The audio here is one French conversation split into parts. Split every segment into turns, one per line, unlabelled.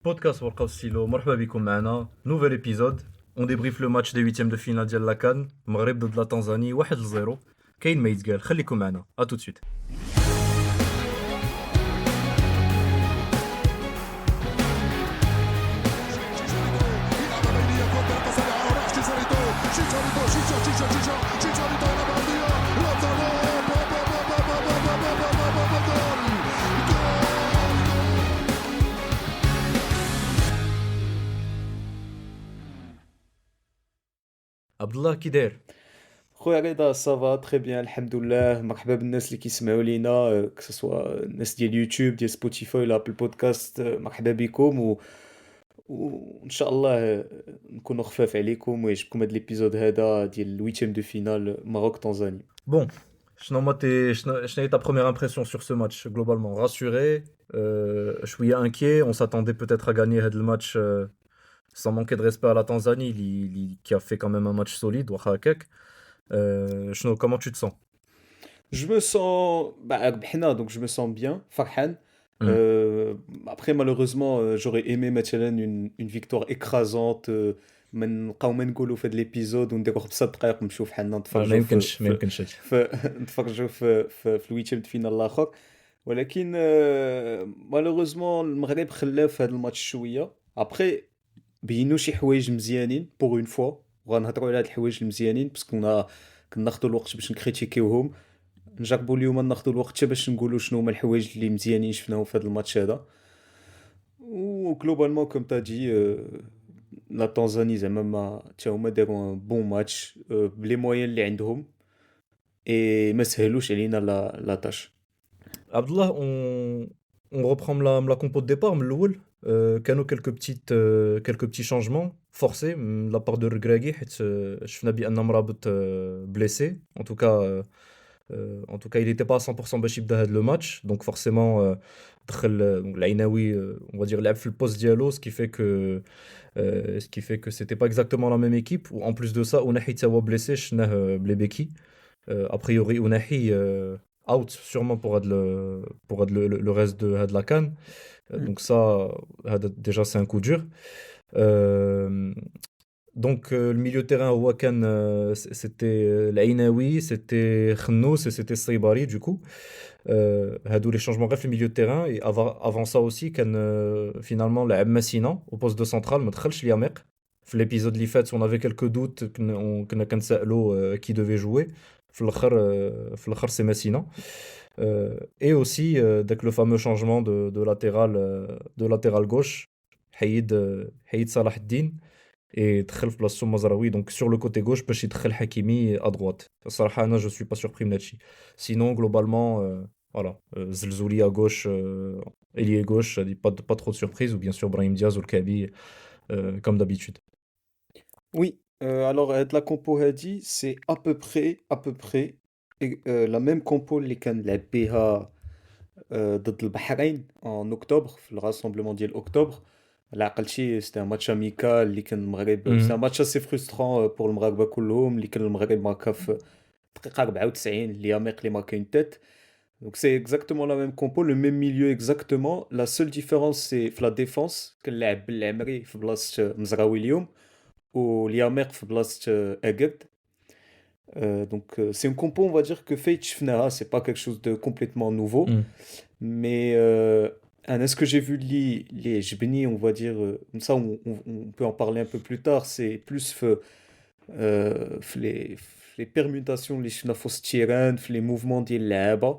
Podcast Workout Stylo, مرحبا بكم معنا nouvel épisode. On débriefe le match des huitièmes de finale ديال la CAN, المغرب ضد la Tanzanie 1-0. كاين ما يتقال، خليكم معنا. À tout de suite. Abdullah كي داير؟
خويا رضا سافا تري بيان الحمد لله. مرحبا بالناس اللي كيسمعوا لينا كسوا الناس ديال يوتيوب ديال سبوتيفاي ولا ابل بودكاست. مرحبا بكم وان شاء الله نكونوا خفاف عليكم ويعجبكم هذا الابيزود هذا ديال الويتيام دو فينال ماروك تنزانيا.
Bon, شنو هي ta première impression sur ce match globalement? Rassuré, شوية inquiet, on s'attendait peut-être à gagner هذا الماتش sans manquer de respect à la Tanzanie qui a fait quand même un match solide واخا هكاك. Comment tu te sens?
Je me sens ربحنا donc je me sens bien فرحان.
Hmm.
Après malheureusement j'aurais aimé مثلا une victoire écrasante. من نبقاو ما نقولوا في هذا الابيزود ونديروا 5 دقائق ونمشيو فحالنا
ما
نتفرجوا
يمكنش ما يمكنش هادي.
نتفرجوا في الويتشيام فينال الاخر. ولكن مالوغوزمون المغرب خلاه في هذا الماتش شويه. ابري بينوا شي حوايج مزيانين بور اون فوا وغنهضروا على هاد الحوايج المزيانين باسكو كناخذوا الوقت باش نكريتيكيوهم. نجربوا اليوم ناخذوا الوقت حتى باش نقولوا شنو هما الحوايج اللي مزيانين شفناهم في هذا الماتش هذا. وغلوبالمون كوم تا دي لا تنزاني زعما ما حتى هما داروا ان بون ماتش بلي موين اللي عندهم اي ما سهلوش علينا لا تاش.
Abdullah, on reprend la compo de départ, من الأول. كانوا quelques petits changements forcés de la part de Regragui حيت شفنا بأن مرابط blessé. En tout cas, il n'était pas à 100% باش يبدا هذا le match. Donc forcément دخل العيناوي on va dire لعب في البوست ديالو ce qui fait que c'était pas exactement la même équipe. Ou en plus de ça, Ounahi تا هو blessé شفناه blébeki. A priori Ounahi out sûrement pour le reste de la CAN. Donc ça, déjà, c'est un coup dur. Euh, donc, le milieu de terrain au Wakan, c'était l'Ainaoui, c'était Khnous et c'était Saibari, du coup. هادو les changements bref le milieu de terrain. Et avant ça aussi كان finalement لعب Massina au poste de central ما دخلش اليامق. في l'épisode اللي فات on avait quelques doutes كنا كنسألوا qui devait jouer. في الاخر c'est Massina. Et aussi داك le fameux changement de latéral gauche حيد صلاح الدين et دخل في بلاصتو مزراوي donc sur le côté gauche باش يدخل حكيمي à droite. الصراحة أنا je suis pas surpris من هادشي. Sinon globalement voilà, Zelzouli à gauche, ailier gauche, pas trop de surprise, ou bien sûr Brahim Diaz ou le Kaby comme d'habitude.
Oui, alors la compo هادي c'est à peu près la même compo اللي كان لعب بها ضد البحرين en octobre في الراسمبلمون ديال اكتوبر. لا عقلتي سيتي ان ماتش اميكال اللي كان المغرب سيتي ان ماتش اسي فريسترون بور المغاربه كلهم اللي كان المغرب ماركا في الدقيقه 94 اللي ياميق اللي ماركا اون تيت. Donc c'est exactement la même compo, le même milieu exactement. La seule différence c'est في la défense كنلعب بالعمري في بلاصه مزراوي اليوم والياميق في بلاصه اكد. Donc c'est une compo on va dire que Fate شفناها, c'est pas quelque chose de complètement nouveau.
Mm.
Mais ce que j'ai vu les Jbeni, on va dire, comme ça on peut en parler un peu plus tard, c'est plus les permutations, les chnafos tiran, les mouvements des laba.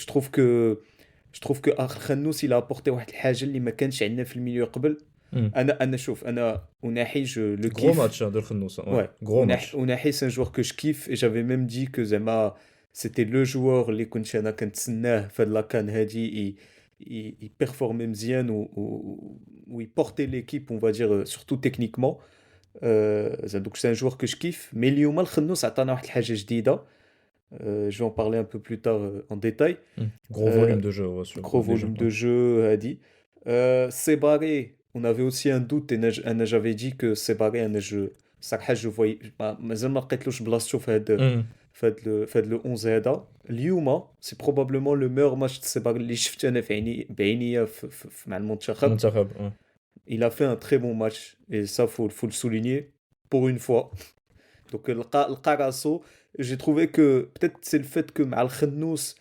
Je trouve que Arkhanous il a apporté واحد الحاجة اللي ما كانش عندنا في الميليو قبل.
Mm.
انا شوف انا Ounahi je le
Gros
kiffe.
match hein, de Khenous, ouais.
Ouais,
Gros match.
Ounahi c'est un joueur que je kiffe et j'avais même dit que Zema c'était le joueur اللي كنت انا كنتسناه في هاد لاكان هادي يبرفورمي مزيان و il portait l'équipe on va dire surtout techniquement. Donc c'est un joueur que je kiffe mais اليوم الخنوس عطانا واحد الحاجة جديدة. Je vais en parler un peu plus tard en détail.
Mm. Gros volume de jeu, ouais,
Gros
déjà,
volume
ouais.
de jeu هادي. Sébaré, on avait aussi un doute et j'avais dit que Sébaré je صراحة je voyais مازال ما لقيتلوش بلاصتو في هاد
Mm.
فهاد لو 11 هذا اليوم سي بروبابلمون لو ميور ماتش د السباق اللي شفت انا في عيني بعينيا مع المنتخب.
المنتخب
Il a fait un très bon match et ça faut le souligner pour une fois. Donc لقى راسو. J'ai trouvé que peut-être c'est le fait que مع الخنوس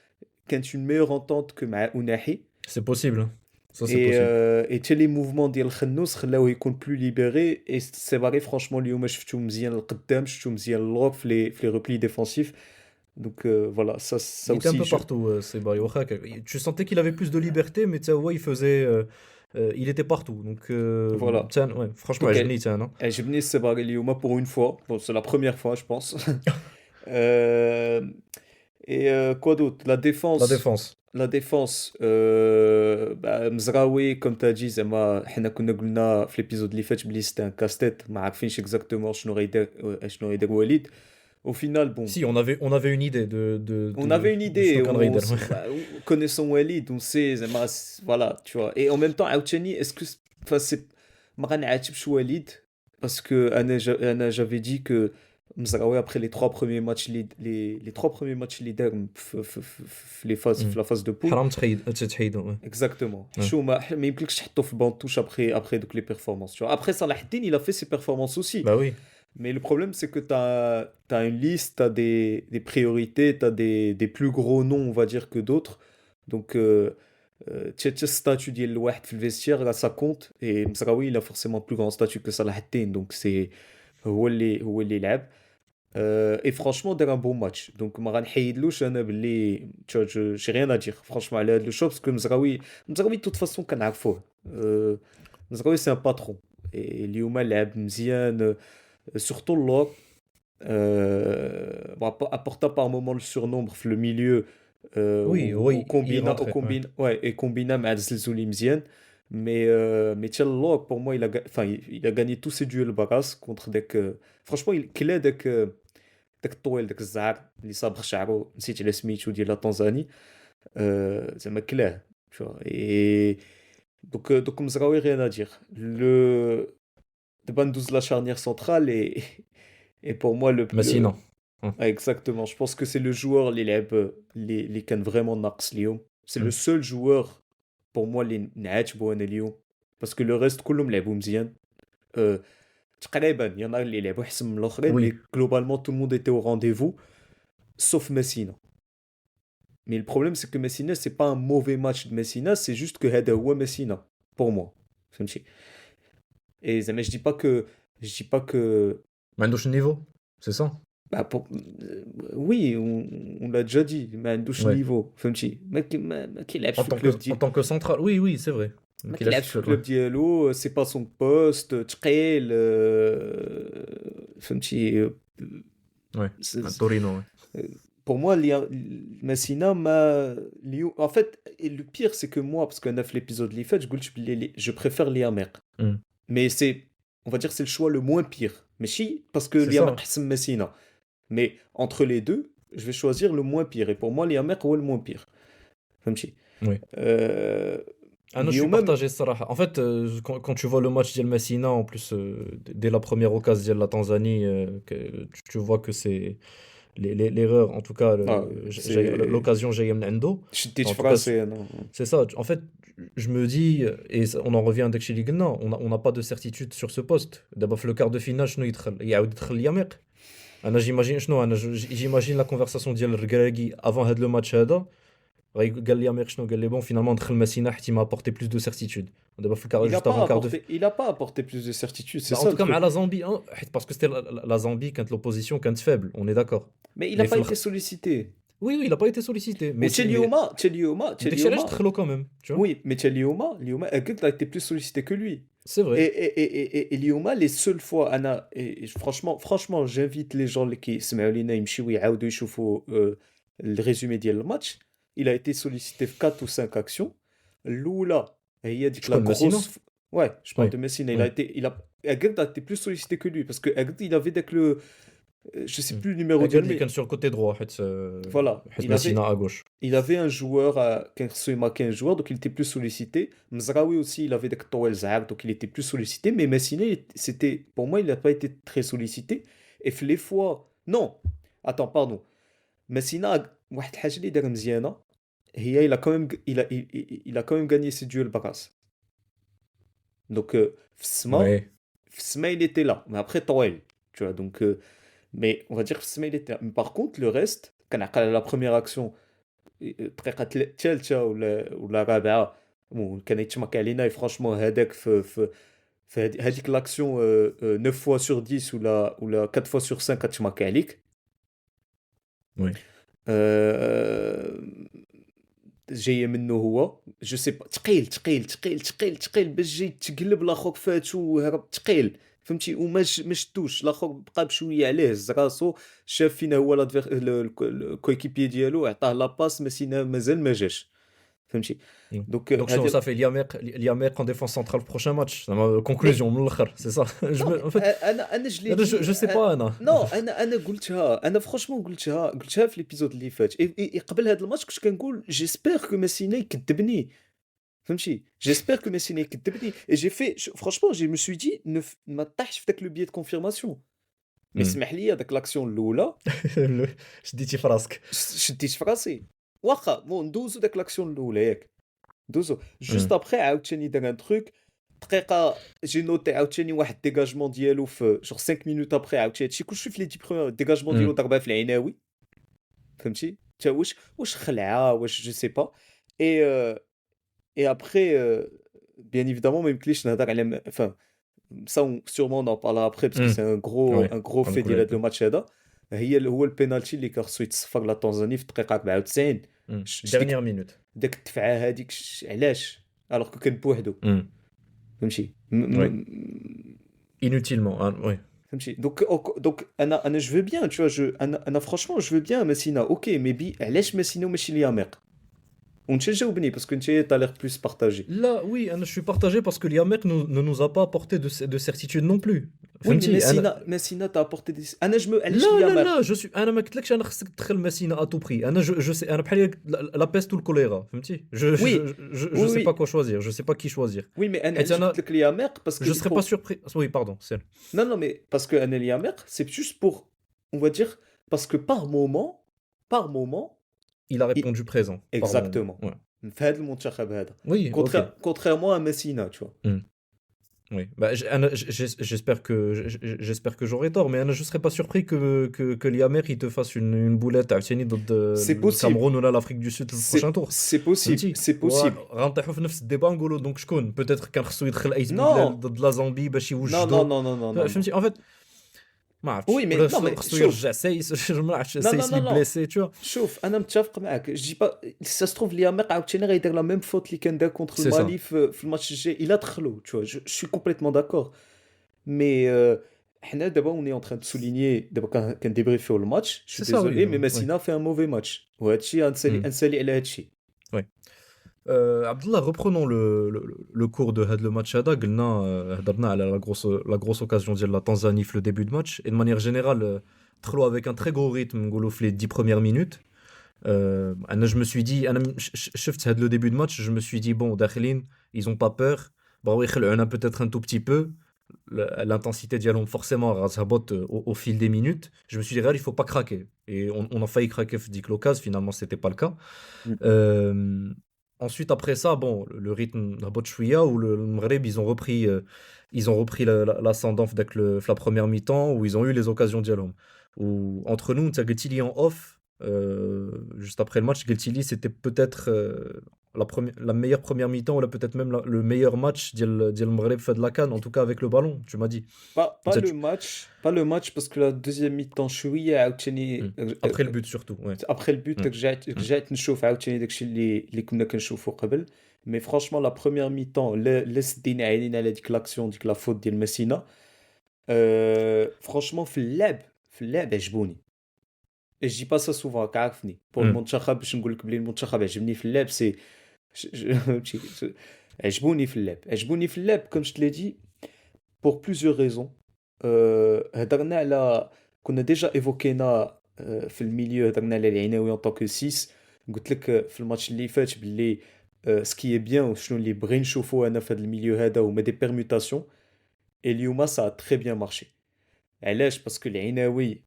كانت une meilleure entente que مع Ounahi.
c'est possible, hein. Ça c'est
Et
possible.
حتى les mouvements ديال الخنوس خلاوه يكون plus libéré et c'est vrai franchement اليوم شفتو مزيان لقدام شفتو مزيان للوق في les replis défensifs. Donc voilà, ça
Il était un
aussi
peu partout, c'est Barry Oaxaca. Tu sentais qu'il avait plus de liberté, mais Tsawa, il était partout. Donc,
voilà.
tiens, ouais, franchement,
Donc,
je tiens, non?
عجبني السباق اليوم pour une fois. Bon, c'est la première fois, je pense. Euh, et quoi d'autre? La
La
défense.
défense.
La défense. Mzraoui, comme tu as dit, زعما حنا كنا قلنا في l'épisode اللي فات بلي c'était un casse-tête ما عارفينش exactement شنو غيدير وليد. Au final, bon,
Si, on avait une idée
on avait une
de
idée.
شنو كان غيدير.
Connaissant Walid, on sait, زعما, voilà, tu vois. Et en même temps, عاوتاني, est-ce que, enfin, c'est, ما غنعاتبش Walid parce que j'avais dit que Mzraoui après les trois premiers matchs les trois premiers matchs اللي دار في la phase de poule.
حرام تحيدو.
Exactement.
Ouais.
Chaud, ما يمكنلكش تحطو في banc touche après donc les performances, tu vois. Après Salah Eddin, il a fait ses performances aussi.
Bah oui.
Mais le problème, c'est que tu as une liste, tu as des priorités, tu as des plus gros noms, on va dire, que d'autres. Donc, tu as le statut de l'ouah في vestiaire, là, ça compte. Et Mzraoui, il a forcément plus grand statut que Salah Eddin. Donc, c'est هو اللي لعب. Et franchement, دار un bon match. Donc, ما غنحيدلوش أنا باللي j'ai rien à dire. Franchement, على هاد le show, parce que Mzraoui, de toute façon, كنعرفوه. Mzraoui, c'est un patron. Et اليوم لعب مزيان. Surtout là, bon, apporta par moment le surnombre le milieu
Oui, oui, il rentrait, ouais.
et combina مع Zlzouli مزيان. Mais tiens, là, pour moi, il a gagné tous ses duels bagarres contre franchement, il كلا داك الطويل داك الزعر اللي صابغ شعره نسيت على سميتو ديال لا تنزاني. زعما كلاه tu vois. Et donc Mzraoui, rien à dire. Deba ndouz la charnière centrale et pour moi
Messina.
Ah, exactement. Je pense que c'est le joueur les كان vraiment ناقص اليوم. C'est le seul joueur pour moi اللي نعاتبو انا اليوم parce que le reste كلهم لعبوا مزيان. تقريبا il y en a اللي لعبوا احسن من الاخرين
Oui.
mais globalement tout le monde était au rendez-vous sauf Messina. Mais le problème c'est que Messina c'est pas un mauvais match de Messina, c'est juste que هذا هو Messina pour moi. فهمتي. Et زعما je dis pas que
ما عندوش النيفو, c'est ça?
bah oui, on l'a déjà dit, ما عندوش
Ouais.
niveau, فهمتي. ما كيلعبش
En
في
tant
الكلوب
en tant que central, oui, c'est vrai.
ما
Qu'il a
كيلعبش في
fait-
الكلوب ديالو, c'est pas son poste, ثقيل, فهمتي.
Ouais,
C'est-
à Torino, ouais.
Pour moi, Messina en fait, et le pire c'est que moi, parce qu'on a fait l'épisode اللي فات, je préfère Liamer.
Mm.
Mais on va dire c'est le choix le moins pire. Mais si, parce que
C'est
Liamer
ça.
حسن Messina. Mais entre les deux, je vais choisir le moins pire. Et pour moi, Liamer هو le moins pire. فهمتي.
Oui. Ah non, je suis
اليوم
partagé الصراحة. En fait, quand tu vois le match ديال Messina, en plus, dès la première occasion ديال la Tanzanie, tu vois que c'est l'erreur, en tout cas, l'occasion جاية من عنده.
شديت
En
في
tout cas,
راسي انا.
C'est ça. En fait, je me dis, et on en revient à Dekshi Ligna, on n'a pas de certitude sur ce poste. D'abord, le quart de finale, شنو يدخل يدخل ياميق. J'imagine la conversation ديال الركراكي avant هذا le match هذا. قال لي ياميق شنو قال لي bon finalement دخل Messina حيت il m'a apporté plus de certitude. D'abord, juste avant le quart de finale.
Il a pas apporté plus de certitude, c'est
En
ça
tout
le
cas,
truc.
مع la Zambie, hein, parce que c'était la Zambie quand l'opposition quand faible, on est d'accord.
Mais il a
Mais
pas
faut
été sollicité.
Oui, il a pas été sollicité. Mais
Tchelioma,
داكشي علاش دخلو quand même, tu vois.
oui, mais Tchelioma, a été plus sollicité que lui.
C'est vrai.
Et Lioma, les seules fois, Anna, et franchement, j'invite les gens qui سمعوا لينا يمشيو يعاودوا يشوفوا le résumé ديال الماتش. Il a été sollicité 4 ou 5 actions. Lula, هي ديك la
parle de Messina.
grosse. Ouais, je parle
Oui.
de Messina.
Oui.
Agad a été plus sollicité que lui parce que Agad, il avait dès que le. Je sais plus le numéro
قال
ديال
لي
mais
كان sur le côté droit حيت
voilà,
حيت
il avait,
Messina à gauche.
il avait un joueur qui est un joueur donc il était plus sollicité. Mzraoui aussi, il avait des Toel Zahar donc il était plus sollicité. Mais Messina, pour moi, il n'a pas été très sollicité. Et les fois. Non, attends, pardon. Messina واحد الحاجة اللي دارها مزيانة هي il a quand même il a quand même gagné ses duels brass. Donc في السما
Ouais.
في السما il était là mais après طويل tu vois donc mais on va dire في السما il était là. Mais par contre le reste كنعقل على la première action الدقيقة الثالثة ولا الرابعة بون كان يتشمك علينا فرانشمون هذاك في هذيك لاكسيون 9 فوا سور 10 ولا 4 فوا سور 5 كتشمك عليك
Oui.
آه، جايه منه هو جو سي با ثقيل باش جاي تقلب لاخوك فاتو وهرب ثقيل فهمتي وما ما شدوش الاخر بقى بشويه عليه هز راسو شاف فينا هو الكويكيبي ديالو عطاه لا باس مسينا مازال ما جاش فهمتي
Mm.
دونك
Donc, ça
هذه
fait Liamer en défense centrale le prochain match. Ça
مي
conclusion, c'est ça.
non mais
En fait,
انا je l'ai dit
je sais pas, Anna.
نو انا قلتها انا فرانشمون قلتها في الابيزود اللي فات قبل هذا الماتش كنت كنقول جيسبر كو ماسينا يكذبني فهمتي جيسبر كو ماسينا يكذبني اي جي في فرانشمون جي مو سوي دي ما طاحش في داك لو بيي دو كونفيرماسيون مي
Mm.
سمح لي هذاك لاكسيون الاولى
شديتي في راسك.
شديت في راسي واخا بون ندوزو داك لاكسيون الاولى ياك دوزو جوست
Mm.
ابخي عاوتاني دار ان تروك دقيقه جي نوتي عاوتاني واحد ديجاجمون ديالو في جوغ 5 مينوت ابخي عاوتاني هادشي كلشي في لي 10 بروميير ديجاجمون ديالو
Mm.
ضربها في العناوي فهمتي تا واش خلعه واش جو سي با اي اي ابخي بيان ايفيدامون ما يمكنليش نهضر على enfin ça sûrement on en parlera après parce que
Mm.
c'est
Ouais.
un gros fait ديال هذا الماتش هذا هو البينالتي اللي كان خصو يتصفر لا تنزاني في الدقيقه 94
Mm.
ديك
Dernière minute.
داك الدفعه هذيك علاش الوغ كو كان بوحدو
Mm.
فهمتي
Ouais. Inutilement. Ah, ouais.
فهمتي دونك انا جو بيان tu vois انا فرانشمون جو بيان ماسينا اوكي مي بي علاش ماسينا وماشي الياميق وانت جاوبني باسكو انت تا لير بلوس بارطاجي
Là, oui, Anna, je suis partagé parce que Liamer ne nous a pas apporté de certitude non plus.
وي مي
فهمتي انا.
ماسينا تا ابورتي دي انا جو علاش
لا لا
الياميق
لا جو سو انا ما قلتلكش انا خصك تدخل ماسينا اتو بري انا جو سي انا بحال لا بيست والكوليرا فهمتي
وي
جو سي با
وي
كوا شوازير جو سي با كي شوازير
وي مي انا
حيت
علاش قلت
انا
لك الياميق باسكو
جو سري با سوربري وي باردون سير
non non mais parce que انا الياميق سي جوست بور on va dire parce que par moment
il a répondu présent par moment
exactement
ouais.
في هذا المنتخب هذا
Oui, ok.
contrairement à Messina tu vois
Oui, bah, j'espère que j'aurai tort, mais Anna, je serais pas surpris que Liamer il te fasse une boulette à Tieni ضد
c'est
le
possible
Cameroun ou là l'Afrique du Sud le prochain tour.
c'est possible
فهمتي
c'est possible
غنطيحوا في نفس الديبا نقولوا دونك شكون peut-être كان خصو يدخل ايس
non
بودلال ضد لا زامبي باش
non
يوجدوا
non
فهمتي en fait ما عرفتش
oui mais
ولا
non mais
خصو
شوف
يرجع سايس ما عرفتش
non
سايس لي بليسي tu vois
شوف انا متفق معاك جي با سا ستروف الياميق عاوتاني غيدير لا ميم فوت اللي كان دار كونتر
c'est ça
المالي في الماتش الجاي الا دخلوا tu vois je suis complètement d'accord mais حنا دابا on est en train de souligner دابا كنديبريفيو الماتش je suis
c'est ça oui
désolé mais
oui
Messina fait un mauvais match وهادشي غنسالي على هادشي
ouais. Abdallah, reprenons le cours de le match هذا قلنا هضرنا على la grosse occasion ديال la Tanzanie في le début de match et de manière générale دخلوا avec un très gros rythme نقولوا في les 10 premières minutes انا je me suis dit انا شفت هذا le début de match je me suis dit bon داخلين ils ont pas peur بغاو يخلعونا peut-être un tout petit peu l'intensité ديالهم forcément غتهبط au fil des minutes je me suis dit real il faut pas craquer et on a failli craquer في ديك l'occasion finalement c'était pas le cas Ensuite, après ça, bon, le rythme هبط شوية ou le Maghreb, ils ont repris l'ascendant في la première mi-temps où ils ont eu les occasions ديالهم. Où entre nous, t'as قلتي لي en off juste après le match, قلتي لي c'était peut-être la meilleure première mi-temps ou là peut-être même le meilleur match ديال المغرب في هاد la CAN en tout cas avec le ballon, tu m'as dit.
pas le match parce que la deuxième mi-temps شويه عاوتاني
Après le but surtout, ouais.
après le but رجعت نشوف عاوتاني داكشي اللي كنا كنشوفو قبل مي فرانشمون لا بروميير ميطون لا سدينا عينينا على ديك لاكسيون ديك لا فوت ديال ماسينا فرانشمون في اللعب عجبوني جي با سا سوفون كعرفني بور المنتخب باش نقول لك بلي المنتخب عجبني في اللعب سي عجبوني في اللعب كوم جو لي بور بليزيور ريزون هضرنا على كنا ديجا ايفوكينا في الميليو هضرنا على العناوي ان طونك 6 قلت لك في الماتش اللي فات باللي سكي بيان وشنو اللي بغي نشوفو انا في هذا الميليو هذا هما دي بيرموتاسيون اي اليوم سا تري بيان مارشي علاش باسكو العناوي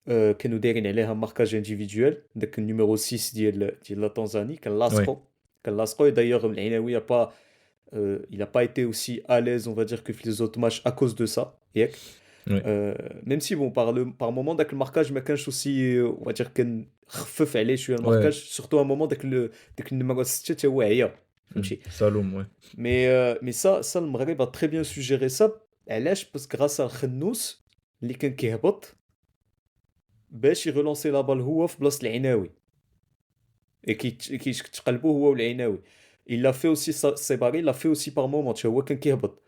كانوا دايرين عليها ماركاج انديفيدوال، داك النيميرو 6 ديال لا تنزاني كان
Ouais,
لاصقو. كان لاصقو et d'ailleurs العناوي با il a pas été aussi à l'aise on va dire que les autres matchs à cause de ça ياك.
ouais.
même si bon par moment داك الماركاج ما كانش aussi on va dire كان خفف عليه شويه
Ouais,
الماركاج surtout à un moment داك النيميرو 6 حتى هو عيا فهمتي.
Saloum, ouais.
mais ça le Maghreb a très bien suggéré ça علاش parce que grâce à الخنوس اللي كان كيهبط باش يريلونسي لا بال هو في بلاصه العناوي كيتقلبوا هو والعناوي. il l'a fait aussi Sabari il l'a fait aussi par moment حتى هو كان كيهبط.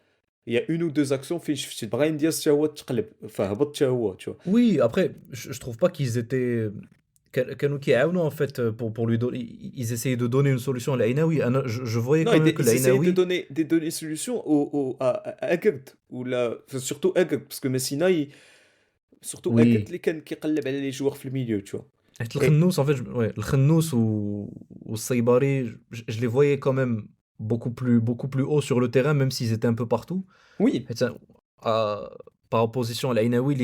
il y a une ou deux actions فين شفتي براين دياز حتى هو تقلب فهبط حتى هو tu vois.
Oui, après, je trouve pas qu'ils étaient. كانوا كيعاونوا en fait pour lui donner. Ils essayaient de donner une solution à l'Ainaoui. Je voyais
Non,
quand même que
ils essayaient de
l'Ainaoui.
donner des solutions à Aguerd ou enfin, surtout Aguerd parce que Messina surtout Aguerd
Oui.
اللي كان كيقلب على les joueurs في الميليو tu vois.
حيت
Et
الخنوس en fait, ouais, الخنوس والصيباري, je les voyais quand même beaucoup plus haut sur le terrain, même s'ils étaient un peu partout.
oui,
حيت à- par opposition à l'Ainaoui,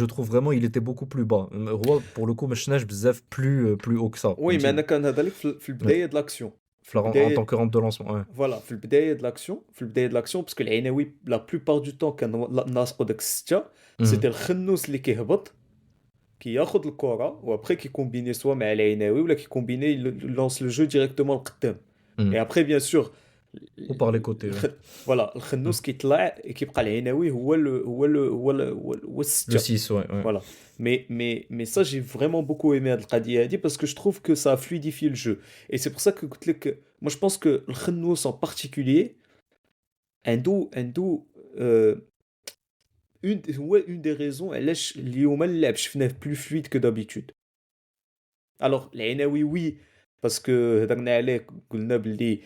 je trouve vraiment il était beaucoup plus bas. Roi, pour le coup, ما شفناش بزاف plus haut que ça.
oui, mais
فهمتي.
انا كنهضر لك في
Ouais.
البدايه de l'action. في
En tant
البدايه
que rampe de lancement, ouais.
فوالا في البدايه de l'action parce que العناوي la plupart du temps كان ناصقو داك السته
Mhm.
سيتي الخنوس اللي كيهبط كياخد الكره وابخي كيكومبيني سوا مع العناوي ولا كيكومبيني لونس لو جو ديريكتومون لقدام.
Mhm.
et après bien sûr
Ou par les côtés, ouais.
فوالا
Mhm.
الخنوس كيطلع كيبقى العناوي هو
Le
السته.
6, ouais, ouais.
Voilà. Mais ça, j'ai vraiment beaucoup aimé Al-Qadi Hadi parce que je trouve que ça a fluidifié le jeu. Et c'est pour ça que, moi, je pense que le Khenous en particulier, عنده une des raisons, علاش اليوم اللعب شفناه plus fluide que d'habitude. Alors, العناوي oui, parce que هضرنا عليه قلنا باللي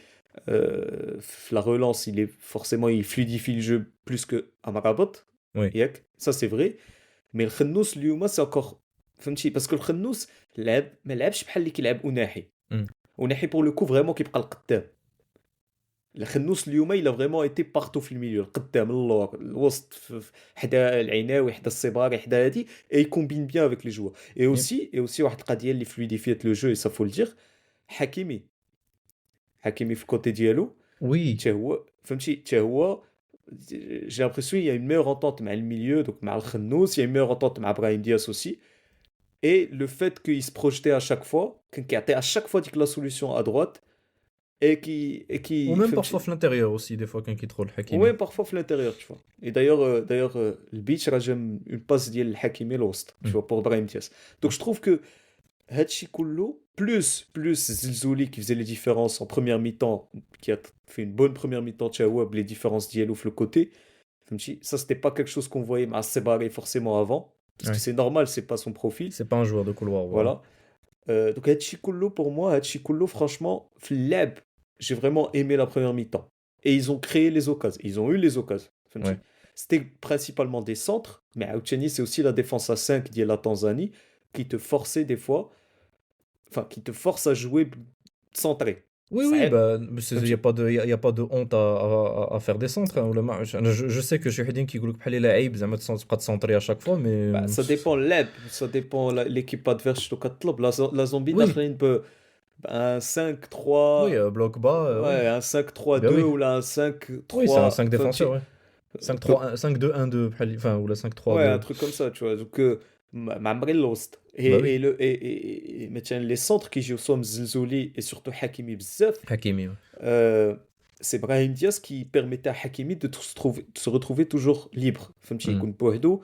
في la relance, forcément, il fluidifie le jeu plus que Amrabat.
Oui.
ياك ça c'est vrai. مي الخنوس اليوم سي encore فهمتي باسكو الخنوس ما لعبش بحال اللي كيلعب أناحي.
Mhm.
أناحي بور لو كو فريمون كيبقى القدام. الخنوس اليوم إلا فريمون ايتي بارتو في الميليو القدام اللور الوسط حدا العناوي حدا الصباري حدا هادي اي يكومبين بيان افيك لي جوار اي
Yep.
اوسي واحد القضيه اللي فلويديفيات لو جو اي سا فو الدير. حكيمي في الكوتي ديالو
Oui.
حتى هو فهمتي حتى هو j'ai l'impression qu'il y a une meilleure entente مع الميليو donc مع الخنوس il y a une meilleure entente مع برايم دياس aussi. Et le fait qu'il se projetait à chaque fois, qu'il était à chaque fois dit que la solution à droite, et
Ou
qui
même
fait
parfois à l'intérieur aussi, des fois, quand il troll
ouais,
Hakimi.
parfois à l'intérieur, tu vois. Et d'ailleurs, le beach, j'aime une passe d'Yel Hakimi Lost, tu
Mhm.
vois, pour Brahim Diaz. Donc je trouve que Hachi Kullu, plus Zilzouli qui faisait les différences en première mi-temps, qui a fait une bonne première mi-temps, Tchaouab, les différences d'Yelouf le côté, ça c'était pas quelque chose qu'on voyait à Sebari forcément avant, parce que
Ouais.
c'est normal, c'est pas son profil.
C'est pas un joueur de couloir, voilà.
Voilà. Donc Hachi Kullu, pour moi, Hachi Kullu, franchement, Fleb, j'ai vraiment aimé la première mi-temps. Et ils ont créé les occasions. Ils ont eu les occasions.
Ouais.
C'était principalement des centres, mais à Ucheni, c'est aussi la défense à 5 de la Tanzanie qui te forçait des fois, enfin, qui te force à jouer centré.
Oui,
Ça
oui,
aide.
bah, il n'y a pas de, y a pas de honte à faire des centres. Hein, ou le match. Je sais que chez Hedin qui dit que les عيب زعما pas de centrer à chaque fois, mais
Bah, ça dépend l'aide, ça dépend l'équipe adverse. La zombie
oui,
d'Arlene peut un 5-3,
oui, bloc bas, oui.
ouais, un
Ben
5-3-2
oui.
ou là un
Oui, c'est un
5-3.
5
Enfin,
défenseur, ouais. 5-3-1, 5-2-1-2, enfin, ou la
ouais, un
5-3-2.
truc comme ça, tu vois. Donc, Mamrel Lost.
Bah oui,
Et maintenant, les centres qui jouent Som Zilzouli et surtout Hakimi Bzef,
Hakimi. Ouais.
euh, c'est Brahim Diaz qui permettait à Hakimi de se retrouver toujours libre. Fahmti,
Mhm.
يكون بوحده.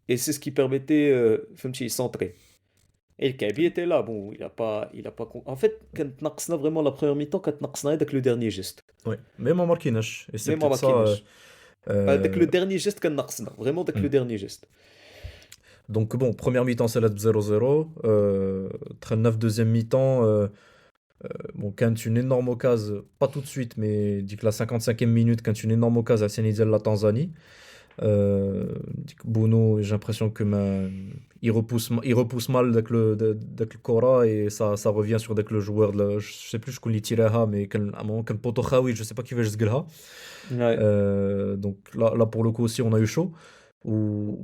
Et c'est ce qui permettait, Fahmti, centrer. Et le Kaby était là. Bon, il a pas. En fait, quand ناقصنا vraiment la première mi-temps, quand ناقصنا avec le dernier geste.
Ouais. Même en Marquinhos. Et c'est
Même en
peut-être ça.
Makinech. Avec le
euh,
dernier geste, quand ناقصنا. Vraiment, avec le
mhm.
dernier geste.
Donc, bon, première mi-temps, c'est là de 0-0. 39, deuxième mi-temps. Bon, quand une énorme occasion, pas tout de suite, mais dit que la 55e minute, quand une énorme occasion à Sénégal, la Tanzanie. Dit que Bono, j'ai l'impression que il repousse mal dès que le Kora et ça revient sur dès que le joueur, je sais plus, je connais Tiraha, mais à un moment, quand Poto Khawi, je sais pas qui va se
Ouais.
donc là, pour le coup aussi, on a eu chaud. Ou,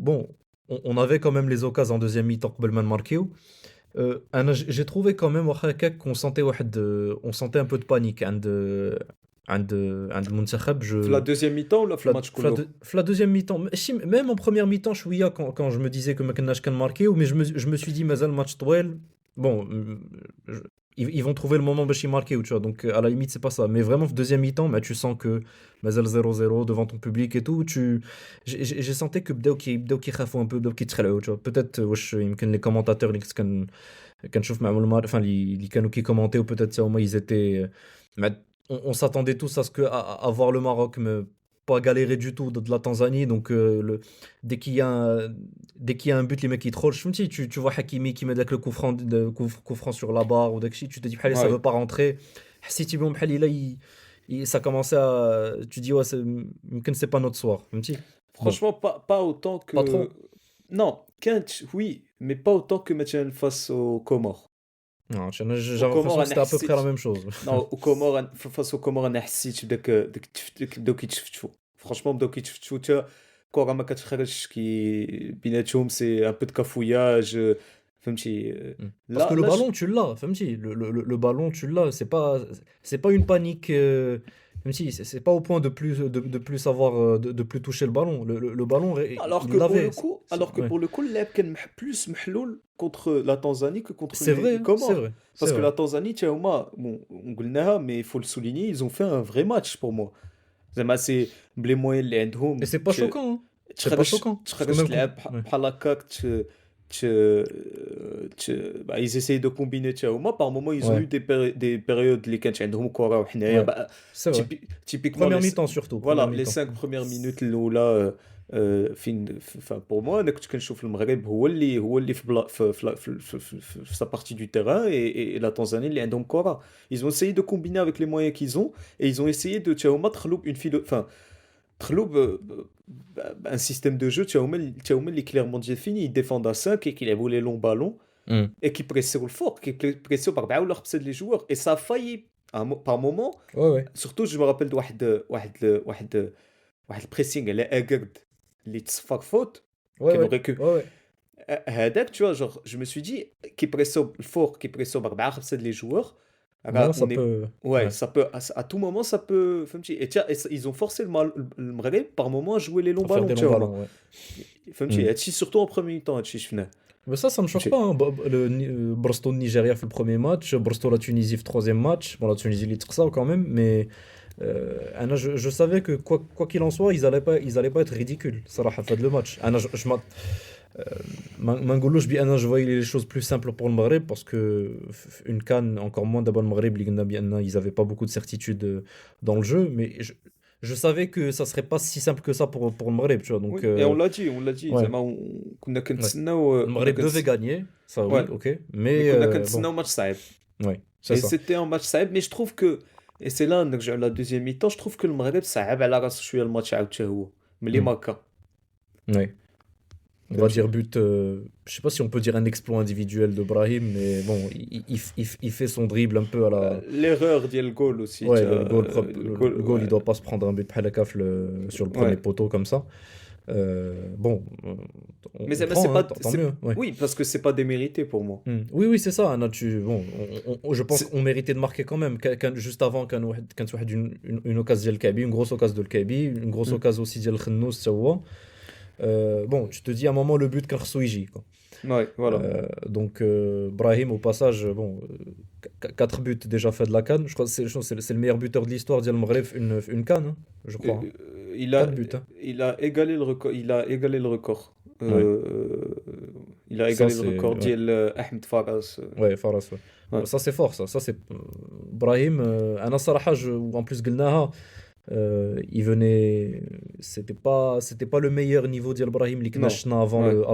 bon, on avait quand même les occasions en deuxième mi-temps قبل ما نماركيو. J'ai trouvé quand même واخا هكاك qu'on sentait on sentait un peu de panique عند المنتخب.
في la deuxième mi-temps ولا في الماتش كله؟
في la deuxième mi-temps, même en première mi-temps شويه quand je me disais que ما كناش كنماركيو, mais je me suis dit مازال الماتش طويل. Bon, ils vont trouver le moment باش يماركيو, tu vois. Donc à la limite c'est pas ça, mais vraiment deuxième mi-temps, bah, tu sens que مازال 0-0 devant ton public et tout. J'ai senti que بداو كيخافوا un peu, بداو كيتخلعوا, tu vois. Peut-être واش يمكن les commentateurs اللي كنشوف معهم enfin اللي كانوا كيكومونتيو, peut-être ça, ils étaient on s'attendait tous à ce que à voir le Maroc mais pas galérer du tout de la Tanzanie. Donc dès qu'il y a un but, les mecs ils trollent. Tu vois Hakimi qui met avec le coup franc sur la barre ou dakshi, tu te dis ça
Ouais.
veut pas rentrer. Si tu bon là ça commençait à, tu dis ouais c'est pas notre soir. Bon,
Franchement, pas autant que...
pas trop.
Non, oui, mais pas autant que maintenant face aux Comores.
Non, j'avais
Aux
l'impression
Comores,
que c'était à peu près la même chose.
non, aux Comores, face aux Comores, انا حسيت بداو كيتفتفوا. Franchement, بداو كيتفتفوا حتى كرة ما كتخرجش بيناتهم سي ان بو دو كافouillage. فهمتي؟
Parce que le
لا
ballon, tu l'as, فهمتي. Le ballon, tu l'as. C'est pas une panique. فهمتي, c'est pas au point de plus savoir, de plus toucher le ballon. Le ballon,
alors
il
que pour
l'avait.
le coup,
Ouais.
اللعب كان plus محلول contre la Tanzanie que contre
C'est vrai,
les
hein, c'est
Comores.
vrai, c'est
Parce que
vrai.
la Tanzanie, tiens, bon, on قلناها, mais il faut le souligner, ils ont fait un vrai match pour moi. زعما سي بلي موين اللي
Et
عندهم
c'est pas choquant, hein. C'est pas choquant. Parce que
تخرج
même
تلعب
ouais.
بحال هكاك ت... bah, ils essayent de combiner تاع هما. par moment ils ont
Ouais,
eu des périodes اللي كانت عندهم كرة وحنايا
ouais, c'est vrai.
typiquement
Première mi-temps surtout,
voilà
première
les
mi-temps.
5 premières minutes الاولى. enfin pour moi انا كنت كنشوف المغرب هو اللي في sa partie du terrain et la Tanzanie اللي عندهم كرة. ils ont essayé de combiner avec les moyens qu'ils ont et ils ont essayé de تاع هما تخلو enfin تخلو un système de jeu تاع هما اللي clairement défini. Ils défendent à 5 et qu'ils يلعبوا les longs ballons
Hmm.
et qui pressent le fort, qui pressent par بأربعة ولا خمسة les joueurs. Et ça a failli par moment.
Ouais, ouais.
Surtout je me rappelle de واحد البريسينغ على اكرد اللي تصفر فوت
Ouais,
كانوا
ouais.
ريكو.
Ouais, ouais.
هذاك tu vois genre je me suis dit qui pressent fort, qui pressent بأربعة خمسة les joueurs.
Maintenant, ça
On est...
peut.
Ouais,
Ouais.
ça peut, à tout moment, ça peut. فهمتي؟ Et tiens, ils ont forcé le Maghreb par moment à jouer les longs
À faire
ballons.
des longs ballons, ouais.
فهمتي؟
Hmm.
هادشي surtout en premier temps, هادشي شفناه.
Mais ça me choque
فهمتي؟
pas, hein. Brostol Nigeria fait le premier match, Brostol la Tunisie fait le troisième match. Bon, la Tunisie, ils ça quand même, mais je savais que quoi qu'il en soit, ils allaient pas être ridicules. Ça a fait le match. ما نقولوش بان je voyais les choses plus simples pour le Maghreb parce que une CAN encore moins d'abord le Maghreb اللي قلنا بان ils avaient pas beaucoup de certitude dans le jeu, mais je savais que ça serait pas si simple que ça pour le Maghreb, tu vois. Donc
Oui, et on l'a dit.
ouais,
زعما كنا
ouais.
كنتسناو
Le Maghreb devait gagner, ça oui,
Ouais,
ok,
mais
mais
كنا
bon,
كنتسناو ماتش صعيب.
ouais, c'est
Et
ça.
c'était un match صعيب, mais je trouve que et c'est là نرجعوا la deuxième mi-temps, je trouve que المغرب صعب على راسو شويه الماتش عاود حتى هو ملي
Hmm.
ماركا.
Ouais. On va
فهمتي؟
dire but, je sais pas si on peut dire un exploit individuel de Brahim, mais bon, il fait son dribble un peu à la.
L'erreur ديال الجول aussi.
Ouais, le goal, le goal, il
ouais.
doit pas se prendre un but بحال هكا sur le premier
Ouais.
poteau comme ça. Bon,
Mais
on
ça, c'est
prend, hein,
pas,
tant mieux. Ouais.
oui, parce que c'est pas démérité pour moi.
Oui, oui, c'est ça. Anna, bon, je pense
C'est-
qu'on méritait de marquer quand même. Juste avant, quand une occasion ديال الكعبي, une grosse occasion de الكعبي, une grosse
Mm.
occasion aussi ديال الخنوس تا هو. Bon, tu te dis à un moment le but كان خصو يجي, quoi.
Ouais, voilà.
Donc Brahim au passage, bon, 4 buts déjà fait de la CAN. Je crois que c'est le meilleur buteur de l'histoire d'Al Maghreb une CAN, hein, je crois, hein.
Il
4 buts, hein.
il a égalé le record. Il a égalé le record.
Ouais.
Il a
Ça,
égalé le
c'est-
record
ouais.
ديال Ahmed Faras.
Ouais, Faras, ouais.
Ouais.
Ça c'est fort, ça c'est Brahim. أنا الصراحة, en plus قلناها, il venait, c'était pas le meilleur niveau d'Al Brahim اللي كنا
Non.
شفنا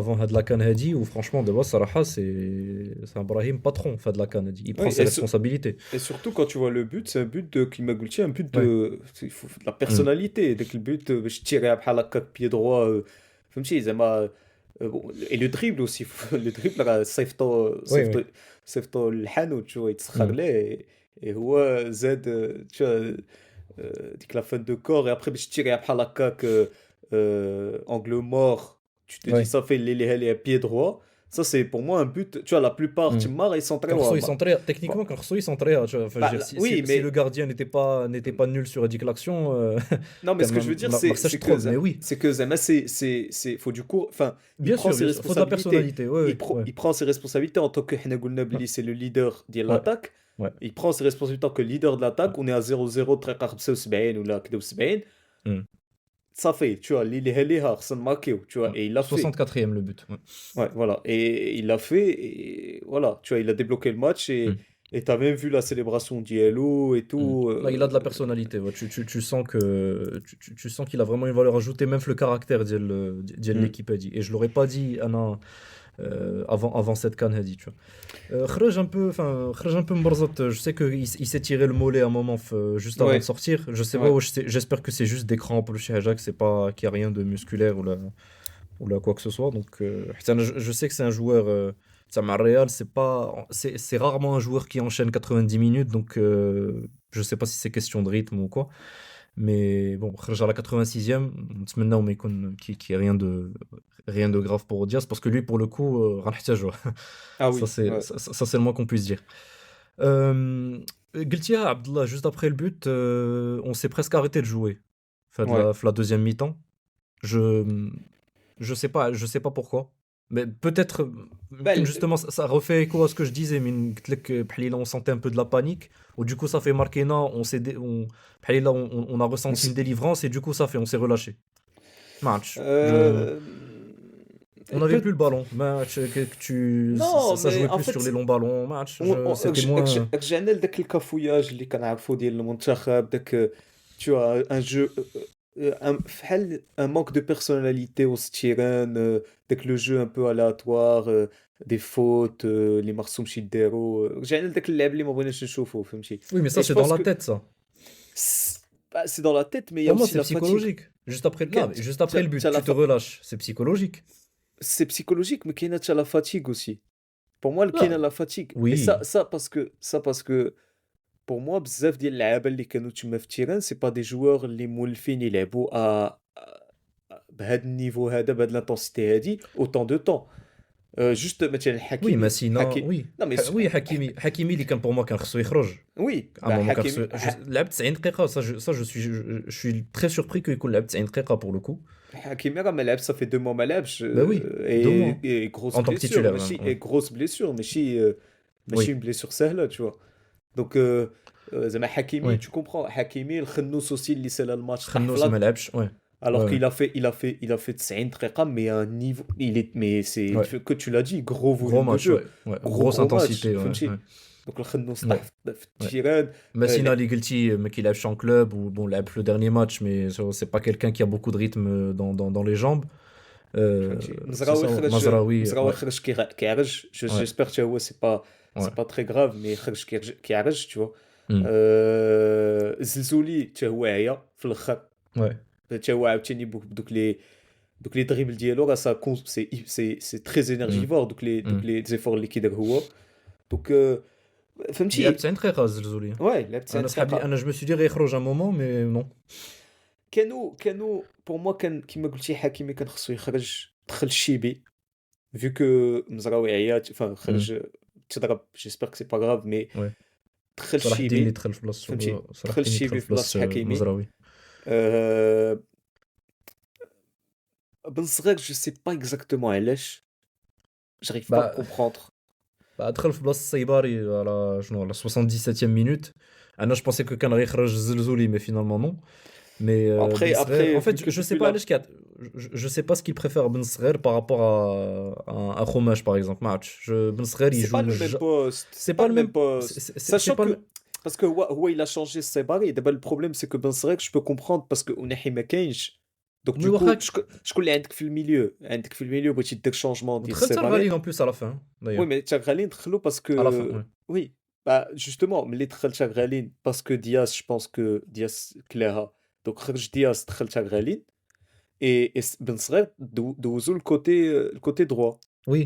avant هاد la CAN هادي, ou franchement d'abord الصراحة c'est un Brahim patron fait de la CAN هادي. Il prend
Oui,
ses responsabilités.
et surtout quand tu vois le but, c'est un but de Kimagulchi, un but de, il faut de la personnalité. Dès que le but, je tirais après la pied droit. فهمتي زعما. Bon, et le dribble aussi. Le dribble راه صيفطو للحانوت شو يتسخر ليه. Et هو زاد tu vois ديك la fin de corps et après باش تيري بحال هكاك angle mort tu te dis
Ouais.
ça fait les pied droit. Ça, c'est pour moi un but. Tu vois, la plupart,
Hmm.
tu marres, ils sont très
Carso,
hauts.
ils sont très... Techniquement, Carso, ils sont très... Tu vois, enfin, je veux dire,
Oui,
si le
mais
gardien n'était pas nul sur Edic l'action,
non, mais ce que je veux dire,
Marseille
c'est que
troll, mais oui.
Zema, faut du coup, enfin, il
Bien
prend
sûr,
ses
bien sûr. Faut de la
responsabilités.
personnalité, ouais, ouais, ouais.
Il prend ses responsabilités en tant que Hena Goulnabli, c'est le leader de
Ouais,
l'attaque.
ouais.
Il prend ses responsabilités en tant que leader de
Ouais.
l'attaque. On est à 0-0, très 75 ou là, 70.
Hmm.
Ça fait, tu vois, les Harson Makeo, tu vois,
Ouais.
et il l'a fait.
64e le but. Ouais.
Ouais, voilà. Et il l'a fait, et voilà, tu vois, il a débloqué le match,
Hmm.
et t'as même vu la célébration d'Yellow et
Hmm.
tout.
Là, il a de la personnalité. Ouais. Tu sens tu sens qu'il a vraiment une valeur ajoutée, même le caractère de
Hmm.
l'équipe a dit. Et je l'aurais pas dit Anna, avant cette canne a dit, tu vois. خرج un peu, enfin, خرج un peu Mbarzat. Je sais qu'il s'est tiré le mollet un moment juste avant de
Ouais,
sortir. Je sais pas,
ouais.
j'espère que c'est juste des crampes le Shihajak, c'est pas qu'il y a rien de musculaire ou là quoi que ce soit. Donc, je sais que c'est un joueur. Ça m'a Real, c'est rarement un joueur qui enchaîne 90 minutes, donc je sais pas si c'est question de rythme ou quoi. Mais bon, خرج à la 86e, نتمناو ما يكون qu'il y ait rien de grave pour Diaz, parce que lui, pour le coup, راح نحتاجه.
Ah
Ça,
oui,
c'est
ouais.
ça, c'est le moins qu'on puisse dire. Euh, Gultia, Abdallah, juste après le but, on s'est presque arrêté de jouer. Enfin,
Ouais.
la deuxième mi-temps. Je, je sais pas pourquoi. Mais peut-être
Bah,
que justement, ça refait écho à ce que je disais. Mais قلت لك بحال on sentait un peu de la panique. Ou du coup, ça fait marquer non. بحال on a ressenti une délivrance et du coup, on s'est relâché. Match.
euh,
On n'avait
peut...
plus le ballon. Match,
Non,
ça
mais
jouait
en
plus sur les
fait,
longs ballons. Match, c'était moins.
رجعنا لذاك الكافوياج اللي كنعرفو ديال المنتخب داك tu vois un jeu فحال un manque de personnalité au tirان داك le jeu un peu aléatoire des fautes اللي ما خصهمش يداروا رجعنا لذاك اللعب اللي ما بغيناش نشوفه فهمتي
Oui, mais ça,
et je
c'est dans
pense
la
que
tête, ça.
c'est dans la tête mais il y a
Pour moi,
aussi
c'est
la fatigue.
psychologique. Juste après, non,
Que-
mais juste après le but,
t'as la
tu te
fa-
relâches. C'est psychologique.
c'est psychologique mais qu'il y a la fatigue aussi. Pour moi, le
Là,
كاين la fatigue. Et
oui.
ça parce que pour moi بزاف ديال اللعابه اللي كانوا تما في التيران سي با دي جوار اللي مولفين يلعبوا بهذا النيفو هذا بهذه الانتنسيتي هذه اوتون دو طون جوست مثلا
Oui,
حكيمي
Massina, oui.
لا مي
Oui, Hakimi, اللي كان pour moi كان خصو يخرج.
وي
À un moment كان خصو
حكيمي
لعب 90 دقيقة. Je suis très surpris qu'il يكون لعب 90 دقيقة pour le coup.
حكيمي راه ما لعبش صافي 2 موا ما لعبش
Ben oui, 2 mois.
اي غروس
En tant que
بليسيور
titulaire, même.
ماشي
Ouais.
اي غروس بليسيور ماشي
Oui,
une blessure سهله tu vois دونك زعما حكيمي
oui.
tu comprends حكيمي الخنوس aussi اللي سالا الماتش طاح في
Khennos ما لعبش. Ouais.
alors
Ouais,
qu'il a fait 90 دقيقة, mais à un niveau, mais c'est,
ouais. Ouais.
que tu l'as dit, gros
Gros
volume de
match,
jeu,
ouais. Ouais.
gros
Grosse
gros match,
intensité, ouais.
فهمتي.
Ouais.
Donc الخنوس
Ouais.
طاح في
Ouais.
التيران.
Messina Ligelty, mais qu'il lâche en club, ou bon, l'a le dernier match, mais c'est pas quelqu'un qui a beaucoup de rythme dans les jambes.
فهمتي
C'est ça, Mazraoui,
مزراوي
ouais,
خرج كيعرج,
ouais,
j'espère que هو
ouais.
c'est pas très grave, mais خرج كيعرج, tu vois.
Hmm.
زلزولي حتى هو عيا في الاخر,
Ouais.
حتى هو عاوتاني دوك لي دريبل ديالو راه سي تري
Hmm.
انرجيفور دوك
Hmm.
لي زيفور اللي كيدير هو دونك
Il a
فهمتي.
90 دقيقة الزلزولي.
Ouais, لعب 90
أنا صحاب لي
دقيقة.
أنا je me suis dit غيخرج un moment mais non.
كانوا بور موا كان كيما قلتي حكيمي كان خصو يخرج, دخل الشيبي vu que مزراوي عيات
Hmm.
خرج تضرب, جيسبر كو سي با غراف, مي
Ouais.
دخل
صلاح الدين اللي
الشيبي
دخل في بلاصتو.
فهمتي,
صلاح
دخل
الدين اللي دخل
الشيبي
في
في بلاصة
بلاصة
حكيمي.
مزراوي.
أه... بن صغير جو سي با اكزاكتومون علاش, j'arrive pas à
Bah,
comprendre.
دخل في بلاصة السيباري على شنو على 77e minute. أنا je pensais que كان غيخرج الزلزولي mais finalement non. Mais Ben Sgher,
Après
en fait,
vu que
je sais
depuis
pas,
la
je sais pas ce qu'il préfère Ben Sgher par rapport à Romash par exemple. Match. Ben Sgher, il
c'est pas
joue.
le même poste,
C'est
c'est
pas
pas
le
le même
même.
poste.
C'est
Sachant
pas le.
que, parce que ouais, il a changé ses barres. D'abord, le problème, c'est que Ben Srek, je peux comprendre parce que Unahi ma كاينش. Donc,
Mais
du coup,
Wahak,
je connais un في المilieu. Un في المilieu, petit de changement,
ou
dit
très
séparé.
Ghalin en plus à la fin,
Oui,
d'ailleurs.
mais Tchagralin, Tchelo, parce
À la fin, ouais.
que, oui, bah, justement, mais les Tchagralin, parce que Diaz, je pense que Diaz, Cléra. Donc, Khrj Diaz, Tchagralin. Et Ben Srek, de le côté droit.
Oui,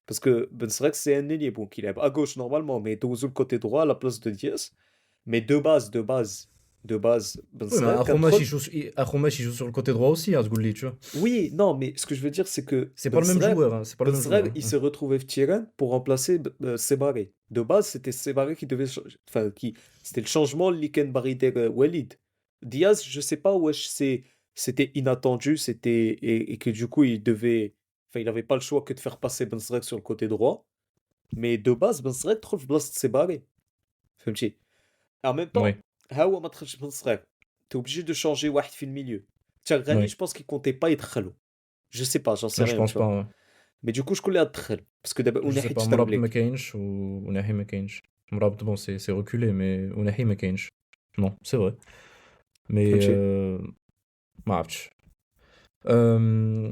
Parce que Ben Srek, c'est un ailier, bon, qu'il est à gauche normalement, mais Douzou le côté droit à la place de Diaz. Mais de base, de base, Ben
Oui, mais
Sghair كان
Akhomash,
دخل.
Akhomash, il joue sur le côté droit aussi, hein, Tgouli, tu vois.
Oui, non, mais ce que je veux dire, c'est que
C'est pas le même joueur, hein, c'est pas le
Ben
même
Sghair,
joueur, hein.
il
Ouais.
s'est retrouvé Tiren pour remplacer Sebaré. De base, c'était Sebaré qui devait, enfin, c'était le changement Liken Barider Walid. Diaz, je sais pas, wesh, c'était inattendu, et que du coup, enfin, il avait pas le choix que de faire passer Ben Sghair sur le côté droit. Mais de base, Ben Sghair trouve place de Sebaré. فهمتي. En même temps,
Oui,
هاو ما دخلش بن صغير. T'es obligé de changer واحد في milieu. Ghani, je
oui.
pense qu'il comptait pas يدخلو. Je sais pas, j'en sais
Non, je
rien,
pense
tu vois.
pas, ouais.
Mais du coup, je connais Adkhel. Parce que d'abord, on
Je
est
sais pas,
Hitchtam
Mrabt
Lake.
Makeïnch ou Nahi Makeïnch. Mrabt, bon, c'est reculé, mais Nahi Makeïnch. Non, c'est vrai. Mais,
فهمتي.
ما عرفتش. Euh,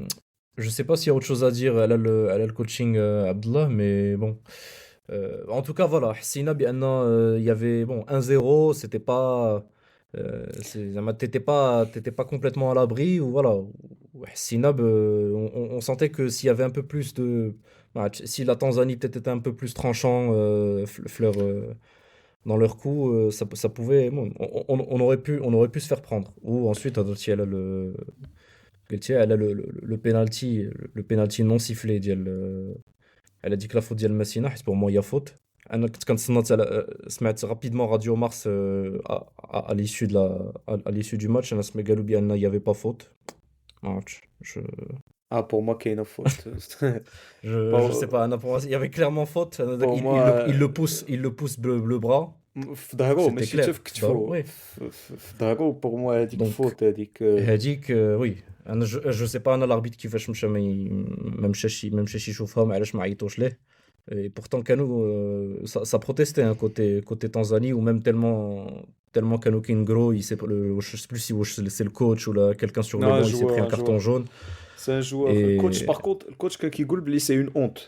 je sais pas s'il y a autre chose à dire. Elle a le coaching Abdullah, mais bon. En tout cas, voilà. Hsina, il y avait bon 1-0, c'était pas. T'étais pas complètement à l'abri. Ou voilà. Hsina, on sentait que s'il y avait un peu plus de. Voilà, si la Tanzanie peut-être était un peu plus tranchant, dans leur coup, ça pouvait. Bon, on aurait pu se faire prendre. Ou ensuite, Adolci, elle a le penalty, le penalty non sifflé elle a dit que la faute ديال Massina, حيت pour moi il y a faute. انا كنت كنتصنت على سمعت rapidement Radio Mars à l'issue de à l'issue du match انا سمعت قالوا بان il y avait pas faute. ما عرفتش.
Ah, pour moi, qu'il y a une faute.
Je sais
Pour,
pas, أنا pour moi, il y avait clairement faute.
pour
Il
moi,
il le pousse le bras,
في ظهره
c'était
ماشي
clair.
حتى في
في ظهره،
كتفو.
oui.
في ظهره pour moi هذيك
Donc
فوت هذيك.
هذيك oui. Je sais pas انا l'arbitre كيفاش مشى ما مشاش يشوفها ما علاش ما عيطوش ليه. Et pourtant, Kano, ça protestait hein, côté Tanzanie, ou même tellement Kano Kingro, je sais plus si c'est le coach ou quelqu'un sur le
Non,
banc, il s'est pris un
un
carton
joueur.
jaune.
C'est un joueur. Le coach,
Et
par contre, le coach, quand il goal, c'est une honte.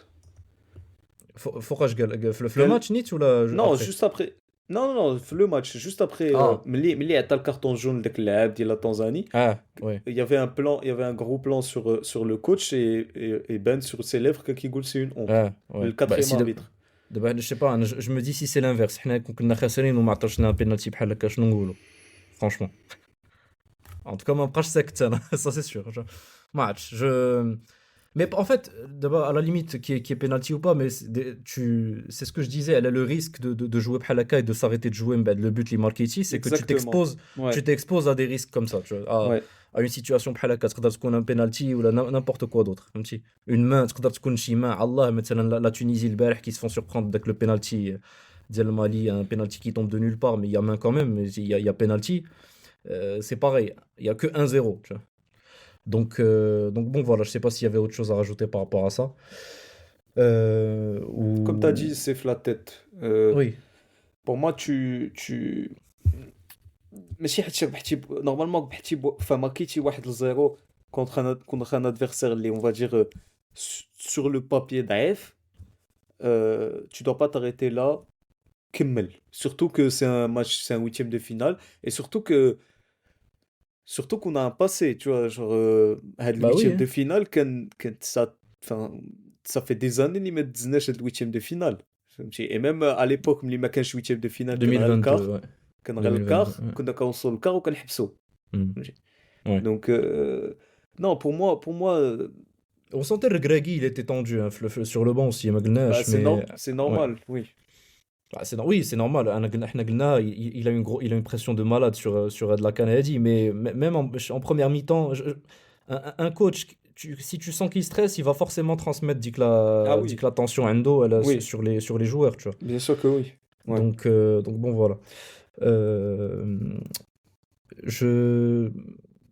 Forage, le
Quel-
match, Nit ou là,
Non,
après?
juste après. Non, non, non, le match, juste après.
Ah,
Mais a le carton jaune de la Tanzanie.
ah, ouais.
Il y avait un plan, il y avait un gros plan sur le coach et Ben sur ses lèvres quand il goal, c'est une honte.
Ah,
Le
ouais. Bah,
quatrième
si
arbitre.
je sais pas, je me dis si c'est l'inverse. حنا كنا خاسرين وما عطاوش لنا penalty بحال هكا شنو نقولوا franchement. En tout cas, ما بقاش ساكت انا ça c'est sûr. ما عرفتش. Mais en fait, d'abord, à la limite, qui est penalty ou pas, mais c'est ce que je disais, elle a le risque de jouer Phalaka et de s'arrêter de jouer. Ben, le but, les marqués, c'est que
Exactement.
tu
Ouais,
t'exposes à des risques comme ça, tu vois,
ouais.
à une situation Phalaka, c'est qu'on a un penalty ou là, n'importe quoi d'autre. فهمتي. Une main, c'est شي main, Allah, مثلا la Tunisie, le Barh, qui se font surprendre avec le penalty, ديال Mali, un penalty qui tombe de nulle part, mais il y a main quand même, mais il y a penalty. C'est pareil, il y a que 1-0, tu vois. Donc bon, voilà, je sais pas s'il y avait autre chose à rajouter par rapport à ça.
Comme tu as
Ou...
dit, c'est la tête.
Oui,
Pour moi, ماشي حتى ربحتي نورمالمون ربحتي فماركيتي 1-0 contre un adversaire اللي on va dire sur le papier ضعيف. Tu dois pas t'arrêter là. كمل. Surtout que c'est un match, c'est un huitième de finale et surtout qu'on a un passé, tu vois, genre هاد le
bah oui,
huitième
hein.
de finale ça enfin ça fait des années اللي ما دزناش هاد le huitième de finale. فهمتي. Et même à l'époque اللي ما كانش huitième de finale كان غير
2022,
الكار.
ouais.
كان غير
2022,
الكار
ouais.
كنا كنوصلوا للكار وكنحبسوا.
Hmm.
فهمتي.
Ouais.
Donc non, pour moi
On sentait le Greggy, il était tendu hein, sur le banc aussi, ما
bah
قلناش, mais
c'est
ouais.
normal, oui.
Bah, oui, c'est normal. إحنا قلنا, il a une pression de malade sur Adla Kanadi, mais même en première mi-temps, un coach, si tu sens qu'il stresse, il va forcément transmettre
Ah
dit
oui,
que la tension endo, elle a
oui,
sur les joueurs, tu vois.
bien sûr que oui. Ouais.
Donc bon, voilà. Euh, je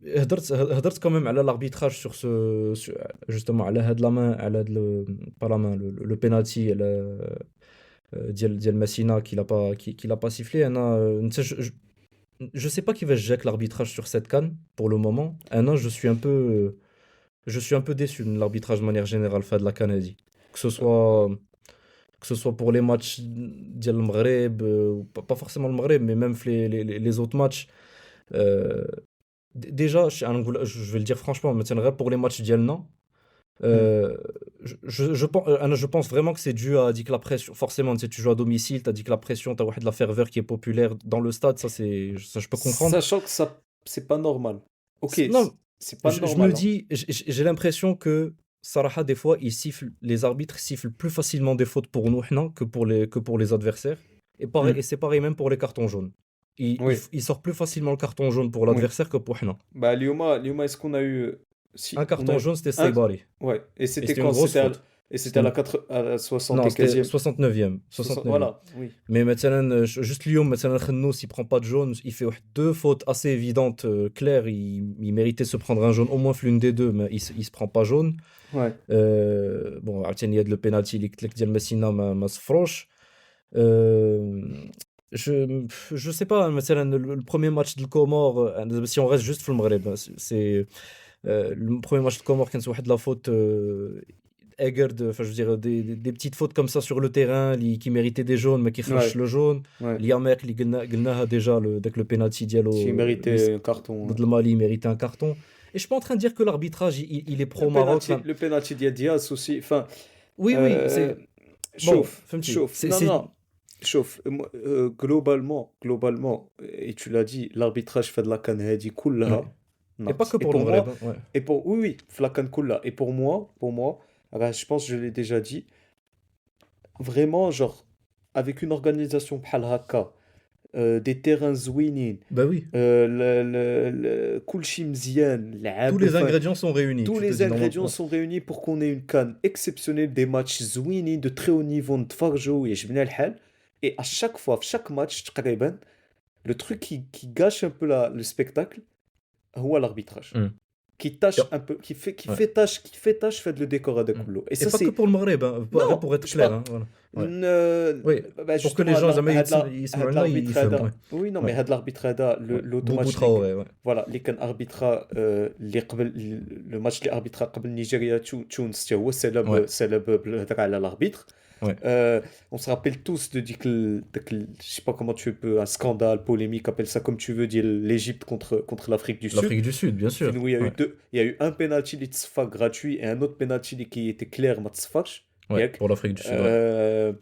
هضرت quand même على l'arbitrage justement على هاد la main على هاد pas la main le penalty ديال Massina qui l'a pas sifflé انا je sais pas qui va gérer l'arbitrage sur cette CAN pour le moment. Je suis un peu déçu de l'arbitrage de manière générale fait de la CAN هادي. que ce soit que ce soit pour les matchs ديال المغرب ou pas forcément le Maghreb mais même les autres matchs. Déjà je vais le dire franchement مثلا غير pour les matchs ديالنا
Hmm.
Je pense vraiment que c'est dû à dit que la pression. Forcément, si tu joues à domicile, tu as dit que la pression, tu as de la ferveur qui est populaire dans le stade, ça je peux comprendre.
Sachant que ça, c'est pas normal. Ok,
Non,
c'est pas
je me
normal, hein.
dis, j'ai l'impression que Sarah, des fois, les arbitres sifflent plus facilement des fautes pour nous non, que pour les adversaires. Et
Hmm.
c'est pareil même pour les cartons jaunes.
Oui,
Il sort plus facilement le carton jaune pour
oui.
l'adversaire que pour nous.
Bah, Lyoma, est-ce qu'on a eu.
Un
Si, on a
carton
eu.
jaune, c'était
Un.
Saibari.
Ouais. Et
Et
c'était
c'était une
quand?
grosse faute.
Et c'était
C'était
à la,
une-
4, à la 60
Non,
et
c'était
15e.
69e.
60.
69e.
Voilà, oui.
Mais مثلا juste Lyon, مثلا Khennou, s'il prend pas de jaune, il fait deux fautes assez évidentes, claires. Il méritait de se prendre un jaune, au moins l'une des deux, mais il se prend pas jaune.
Ouais.
Bon, عاوتاني هاد لو بينالتي اللي قلت لك ديال ماسينا ما صفروش. Euh, je sais pas, مثلا le premier match de Comore, si on reste juste في المغرب, c'est le premier match de Comore كانت واحد la faute Eggerd, enfin je veux dire des petites fautes comme ça sur le terrain qui méritaient des jaunes mais qui خرجش
Ouais.
le jaune.
Ouais.
Liamer اللي قلناها déjà dès que le penalty
Qui
ديالو
méritait un carton.
ضد le Mali méritait un carton. Et je suis pas en train de dire que l'arbitrage il est pro Maroc. Enfin,
Le penalty d'Diaz aussi. Enfin,
oui oui,
euh,
c'est bon, فهمتي,
chauffe. Non, non, chauffe. Globalement, et tu l'as dit, l'arbitrage fait de la CAN هادي
ouais.
كلها
Et pas
ناقص.
que
Et
pour le
pour
Maghreb,
moi,
hein, ouais.
oui, oui, في la CAN كلها. Et pour moi, je pense que je l'ai déjà dit, vraiment, genre, avec une organisation بحال هكا, des terrains زوينين,
Bah oui,
كلشي مزيان,
tous
لعب,
les
enfin,
ingrédients sont réunis,
tous
tu te
les
dis normalement.
ingrédients
Ouais.
sont réunis pour qu'on ait une CAN exceptionnelle, des matchs زوينين de très haut niveau, نتفرجوا ويعجبنا الحال. Et à chaque fois, chaque match, تقريبا, le truc qui gâche un peu le spectacle, هو l'arbitrage.
Hmm.
Qui tâche
Yep.
un peu,
Ouais.
qui fait tâche, fait le décor à
Hmm.
كله. Et
Et
ça,
pas que
c'est.
pour le Maghreb, hein,
Non,
pour être
je
clair,
parle.
hein, voilà. Ouais.
ن-
Oui,
bah
pour que
justement,
les gens jamais
هاد
يسمعوا لنا
l'arbitre
يفهموا.
هذا.
Ouais.
Oui, non, mais
Ouais.
هاد l'arbitre هذا,
Ouais. Boubou
l'automatch
Traoré, ouais.
voilà, اللي كان اربيترا, اللي قبل le match اللي اربيترا قبل نيجيريا تونس, هو
Ouais.
سلب بالهضره على l'arbitre.
Ouais.
On se rappelle tous de dire que, je sais pas comment tu peux, un scandale, polémique, appelle ça comme tu veux, dire l'Égypte contre l'Afrique du Sud.
L'Afrique du Sud, bien sûr.
Où
Ouais.
il y a eu un penalty de Tzfak gratuit et un autre penalty qui était clair, ma Tzfak.
Ouais, pour l'Afrique du Sud, ouais.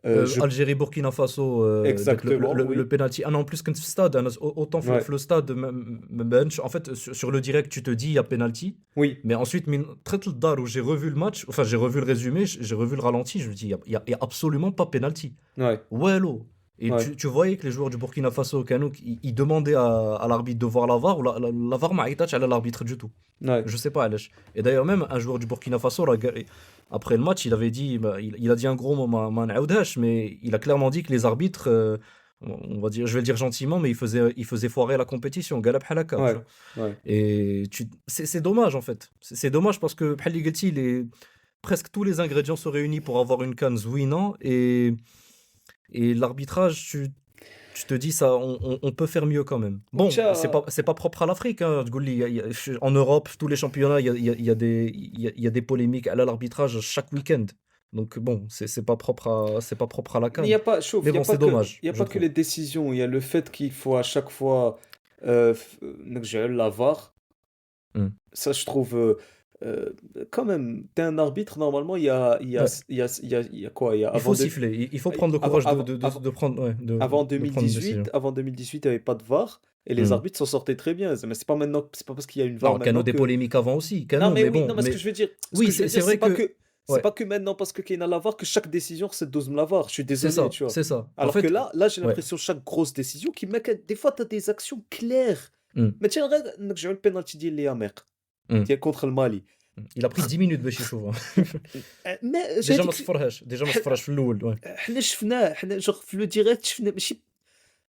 Euh, je...
Algérie, Burkina Faso, donc
Exactement,
le
oui.
penalty. Ah non, en plus, quand stade, hein, autant
Ouais.
le stade, bench, en fait, sur le direct, tu te dis, il y a penalty.
Oui,
Mais ensuite, traite le dar où j'ai revu le match, enfin, j'ai revu le résumé, j'ai revu le ralenti, je me dis, il y a absolument pas penalty.
ouais,
Ouais, l'eau. Et
ouais,
tu voyais que les joueurs du Burkina Faso, Kanouk, ils demandaient à l'arbitre de voir la VAR, ou la VAR m'a été à l'arbitre du tout.
ouais,
Je sais pas, Alech. Et d'ailleurs, même un joueur du Burkina Faso, là, après le match, il avait dit, bah, il a dit un gros mot, ma na'oudhash, mais il a clairement dit que les arbitres, on va dire, je vais le dire gentiment, mais il faisait foirer la compétition. Galab halaka, tu
ouais,
vois.
ouais.
Et c'est dommage, en fait. C'est dommage parce que, bhal li qelti, presque tous les ingrédients sont réunis pour avoir une canne zouinant. Et l'arbitrage, tu te dis ça, on peut faire mieux quand même. Bon,
Tcha,
c'est pas propre à l'Afrique, hein. Tgouli, en Europe, tous les championnats, il y a des polémiques à l'arbitrage chaque week-end. Donc bon, c'est pas propre à la
mais il y
CAN.
a pas, chauffe,
Mais bon, c'est dommage,
il y a
je
pas que
trouve.
les décisions, il y a le fait qu'il faut à chaque fois, نرجعوا la VAR.
Hmm.
Ça, je trouve, euh, quand même, t'es un arbitre, normalement,
Ouais.
il y a quoi? Il y a
Il faut siffler, il faut prendre le
avant,
courage de prendre, ouais,
avant
de prendre une décision.
2018, il n'y avait pas de VAR et les
Hmm.
arbitres s'en sortaient très bien. Mais c'est pas maintenant, c'est pas parce qu'il y a une VAR
Non,
maintenant
Cano des
que.
polémiques avant aussi,
Non,
Cano,
mais
mais
oui,
bon,
non, mais
mais
ce que
oui,
je veux
c'est
dire,
vrai que,
c'est
ouais,
pas que maintenant parce que qu'il y a la VAR que chaque décision c'est 12 la VAR. Je suis
c'est
désolé,
ça,
tu vois.
c'est ça. En
Alors que
fait,
là, j'ai
ouais.
l'impression chaque grosse décision qui met des fois t'as des actions claires.
Hmm.
Mais tiens, regarde, j'ai eu le penalty ديال لي Amer
Hmm.
contre le Mali.
Il a pris 10 minutes باش يشوفها.
ما
ديجا ما
هذيك
صفرهاش في الاول، ouais.
حنا شفناه حنا جوغ في لو ديريكت شفنا ماشي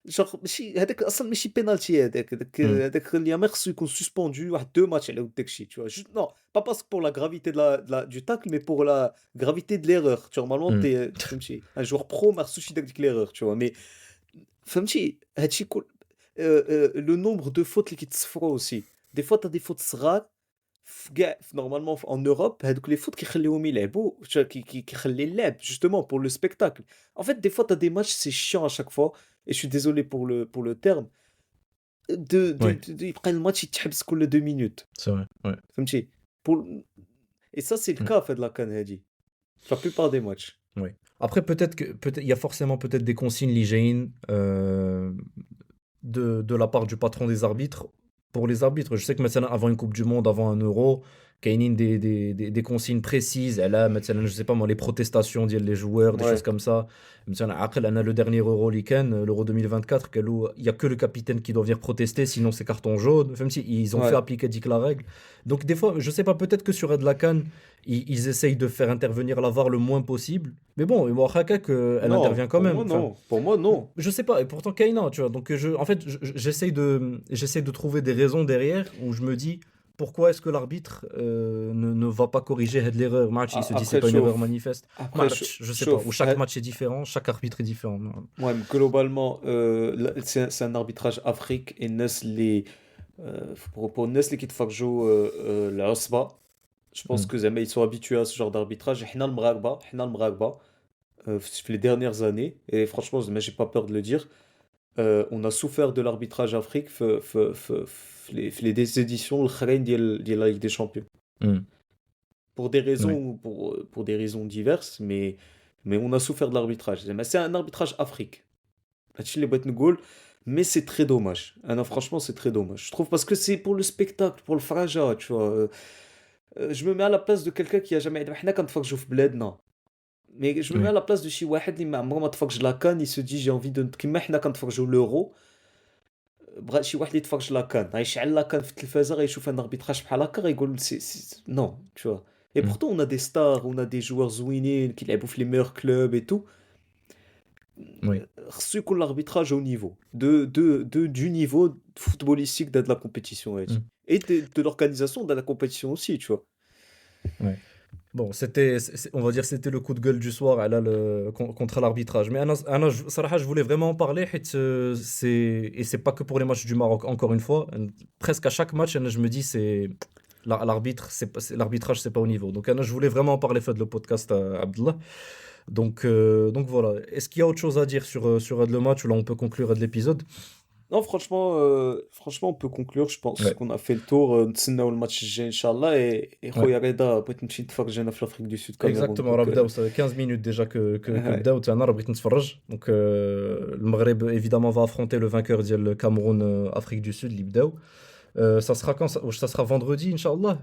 جوغ ماشي هذاك اصلا ماشي بينالتي
Hmm.
هذاك اليامر خصو يكون سوسبوندو واحد دو ماتش على ود داكشي tu vois juste non pas parce que pour la gravité du tacle mais pour la gravité de l'erreur tu vois normalement
Hmm.
t'es فهمتي un joueur pro ما خصوش يدير ديك l'erreur tu vois mais فهمتي هادشي كل le nombre de fautes اللي كيتصفروا aussi des fois t'as des fautes صغار normalement en Europe هادوك les fautes كيخليوهم يلعبوا كيخلي اللعب justement pour le spectacle en fait des fois t'as des matchs c'est chiant à chaque fois et je suis désolé pour le terme
Ouais,
يبقى الماتش يتحبس كل 2 minutes
c'est vrai, ouais.
فهمتي pour Et ça, c'est le
Mm.
cas, fait, de la CAN هادي. La plupart des matchs.
Oui. Après, peut-être, il y a forcément peut-être des consignes l'hygiène de la part du patron des arbitres pour les arbitres. Je sais que maintenant, avant une Coupe du Monde, avant un Euro, qu'il y a des consignes précises. Elle a maintenant, je sais pas moi, les protestations des joueurs, des choses
Ouais,
comme ça. Maintenant, عاقل, on a le dernier Euro l'Euro 2024, il y a que le capitaine qui doit venir protester, sinon c'est carton jaune. Même si ils ont fait
ouais.
appliquer dit que la règle. Donc des fois, je sais pas, peut-être que sur Ed la CAN, ils essayent de faire intervenir la VAR le moins possible. Mais bon, elle
Non,
intervient quand
pour
même.
moi,
Enfin,
non. Pour moi, non.
je sais pas, et pourtant Kaina, tu vois. Donc en fait, j'essaye de trouver des raisons derrière où je me dis pourquoi est-ce que l'arbitre ne va pas corriger cette l'erreur. Match, il se dit c'est
Après,
pas une erreur
chauffe.
manifeste.
Après,
Match, je sais pas. Où
chauffe.
chaque match est différent, chaque arbitre est différent.
Ouais, mais globalement, c'est un arbitrage Afrique et les pour الناس اللي كيتفرجوا العصبة. Je pense
Hmm.
que زعما ils sont habitués à ce genre d'arbitrage. حنا المغاربة في les dernières années et franchement زعما j'ai pas peur de le dire. On a souffert de l'arbitrage Afrique في les éditions الأخرين ديال la Ligue des Champions.
Hmm.
Pour des
Ouais.
raisons pour des raisons diverses, mais on a souffert de l'arbitrage. زعما c'est un arbitrage Afrique. هادشي اللي بغيت نقول. Mais c'est très dommage. Ah non, franchement, c'est très dommage. Je trouve parce que c'est pour le spectacle, pour le fraja, tu vois. Je me mets à la place de quelqu'un qui a jamais. حنا كنتفرجوا في بلادنا. Mais je me mets à
Oui.
la place de شي واحد اللي ما عمره ما تفرج لا كان, il se dit j'ai envie de كيما حنا كنتفرجوا l'euro. بغى شي واحد يتفرج لا كان, غيشعل لا كان في التلفازة, غيشوف ان arbitrage بحال هكا, غيقول non, tu vois. Et
Hmm.
pourtant on a des stars, on a des joueurs زوينين كيلعبوا في les meilleurs clubs et tout.
Oui.
خصو يكون l'arbitrage au niveau du niveau footballistique de la compétition
Hmm.
هادي. Et de l'organisation de la compétition aussi, tu vois.
Ouais. Bon, on va dire c'était le coup de gueule du soir contre l'arbitrage. Mais صراحة, je voulais vraiment en parler. Et c'est pas que pour les matchs du Maroc, encore une fois. Presque à chaque match, je me dis, l'arbitrage, c'est pas au niveau. Donc, je voulais vraiment en parler, fait le podcast à Abdullah. Donc voilà. Est-ce qu'il y a autre chose à dire sur le match ou là on peut conclure l'épisode?
Non, franchement, on peut conclure. Je pense
Ouais.
qu'on a fait le tour. نتسناو الماتش الجاي ان شاء الله. Et
Ouais.
خويا رضا بغيت نمشي نتفرج انا في l'Afrique du Sud Cameroun.
Exactement,
Donc
Rabda, ça fait 15 minutes déjà que
ouais.
بداو انا بغيت نتفرج. Donc le Maghreb évidemment va affronter le vainqueur ديال Cameroun Afrique du Sud اللي بداو. Ça sera quand ça sera vendredi Inch'Allah.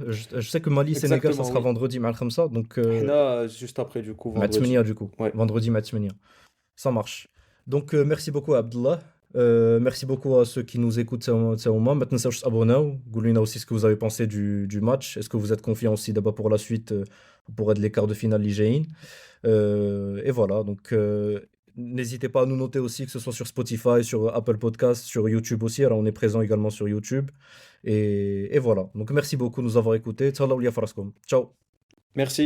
Je sais que Mali Sénégal ça
Exactement,
sera
oui.
vendredi مع الخمسة. Donc
حنا juste après du coup
مع
vendredi.
8 du coup.
Ouais.
Vendredi مع 8. Ça marche. Donc merci beaucoup Abdullah. Merci beaucoup à ceux qui nous écoutent ça au moins. Maintenant, ça abonnez-vous. Goulina aussi ce que vous avez pensé du match. Est-ce que vous êtes confiant aussi d'abord pour la suite pour être les quarts de finale l'IGN. Et voilà. Donc n'hésitez pas à nous noter aussi que ce soit sur Spotify, sur Apple Podcast, sur YouTube aussi. Alors on est présent également sur YouTube. Et voilà. Donc merci beaucoup de nous avoir écoutés. Tsallaw liya faraskom. Ciao.
Merci.